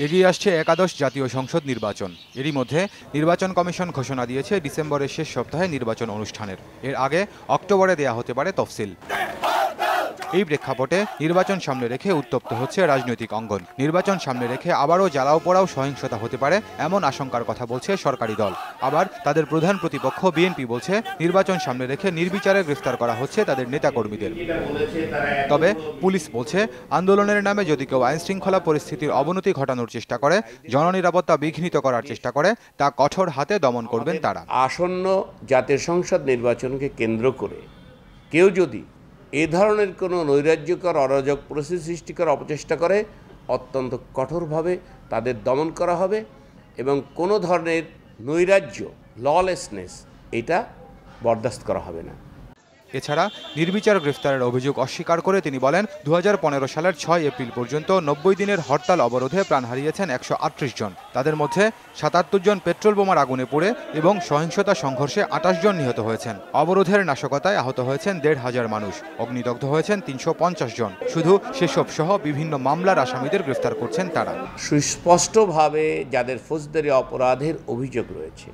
এগিয়ে আসছে একাদশ জাতীয় সংসদ নির্বাচন। এরই মধ্যে নির্বাচন কমিশন ঘোষণা দিয়েছে ডিসেম্বরের শেষ সপ্তাহে নির্বাচন অনুষ্ঠানের। এর আগে অক্টোবরে দেয়া হতে পারে তফসিল। এই প্রেক্ষাপটে নির্বাচন সামনে রেখে উত্তপ্ত হচ্ছে রাজনৈতিক অঙ্গন। নির্বাচন সামনে রেখে আবারও জ্বালাও পোড়াও সহিংসতা হতে পারে এমন আশঙ্কার কথা বলছে সরকারি দল। আবার তাদের প্রধান প্রতিপক্ষ বিএনপি বলছে নির্বাচন সামনে রেখে নির্বিচারে গ্রেফতার করা হচ্ছে তাদের নেতাকর্মীদের। তবে পুলিশ বলছে আন্দোলনের নামে যদি কেউ আইনশৃঙ্খলা পরিস্থিতির অবনতি ঘটানোর চেষ্টা করে, জননিরাপত্তা বিঘ্নিত করার চেষ্টা করে, তা কঠোর হাতে দমন করবেন তারা। আসন্ন জাতীয় সংসদ নির্বাচনকে কেন্দ্র করে কেউ যদি এ ধরনের কোনো নৈরাজ্যকর অরাজক পরিস্থিতি সৃষ্টি করার অপচেষ্টা করে, অত্যন্ত কঠোরভাবে তাদের দমন করা হবে এবং কোনো ধরনের নৈরাজ্য ললেসনেস এটা বরদাস্ত করা হবে না। এছাড়া নির্বিচার গ্রেফতারের অভিযোগ অস্বীকার করে তিনি বলেন 2015 সালের 6 এপ্রিল পর্যন্ত 90 দিনের হরতাল অবরোধে প্রাণ হারিয়েছেন 138 জন। তাদের মধ্যে 77 জন পেট্রোল বোমার আগুনে পুড়ে এবং সহিংসতা সংঘর্ষে 28 জন নিহত হয়েছেন। অবরোধের নাশকতায় আহত হয়েছেন 1,500 মানুষ, অগ্নিদগ্ধ হয়েছেন 350 জন। শুধু সেসব সহ বিভিন্ন মামলার আসামিদের গ্রেফতার করছেন তারা। সুস্পষ্টভাবে যাদের ফৌজদারি অপরাধের অভিযোগ রয়েছে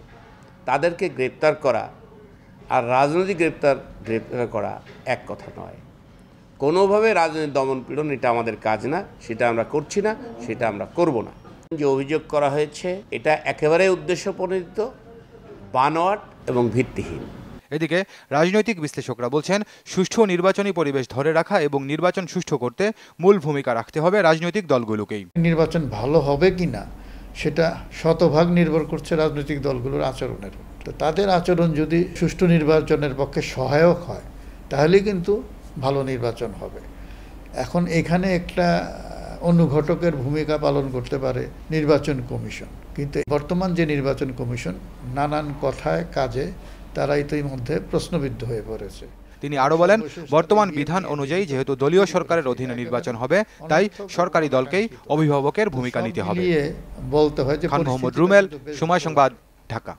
তাদেরকে গ্রেপ্তার করা আর রাজনৈতিক গ্রেপ্তার করা এক কথা নয়। কোনোভাবে রাজনৈতিক দমন পীড়ন এটা আমাদের কাজ না, সেটা আমরা করছি না, সেটা আমরা করব না। যে অভিযোগ করা হয়েছে এটা একেবারে উদ্দেশ্যপ্রণোদিত, বানোয়াট এবং ভিত্তিহীন। এদিকে রাজনৈতিক বিশ্লেষকরা বলছেন সুষ্ঠু নির্বাচনী পরিবেশ ধরে রাখা এবং নির্বাচন সুষ্ঠু করতে মূল ভূমিকা রাখতে হবে রাজনৈতিক দলগুলোকেই। নির্বাচন ভালো হবে কিনা সেটা শতভাগ নির্ভর করছে রাজনৈতিক দলগুলোর আচরণের। তো তাদের আচরণ যদি সুষ্ঠু নির্বাচনের পক্ষে সহায়ক হয় তাহলে কিন্তু ভালো নির্বাচন হবে। এখন এখানে একটা অনুঘটকের ভূমিকা পালন করতে পারে নির্বাচন কমিশন, কিন্তু বর্তমান যে নির্বাচন কমিশন নানান কথায় কাজে তারা ইতিমধ্যে প্রশ্নবিদ্ধ হয়ে পড়েছে। তিনি আরো বলেন বর্তমান বিধান অনুযায়ী যেহেতু দলীয় সরকারের অধীনে নির্বাচন হবে, তাই সরকারি দলকেই অভিভাবকের ভূমিকা নিতে হবে। বলতে হয় যে খান মোহাম্মদ রুমেল, সময় সংবাদ, ঢাকা।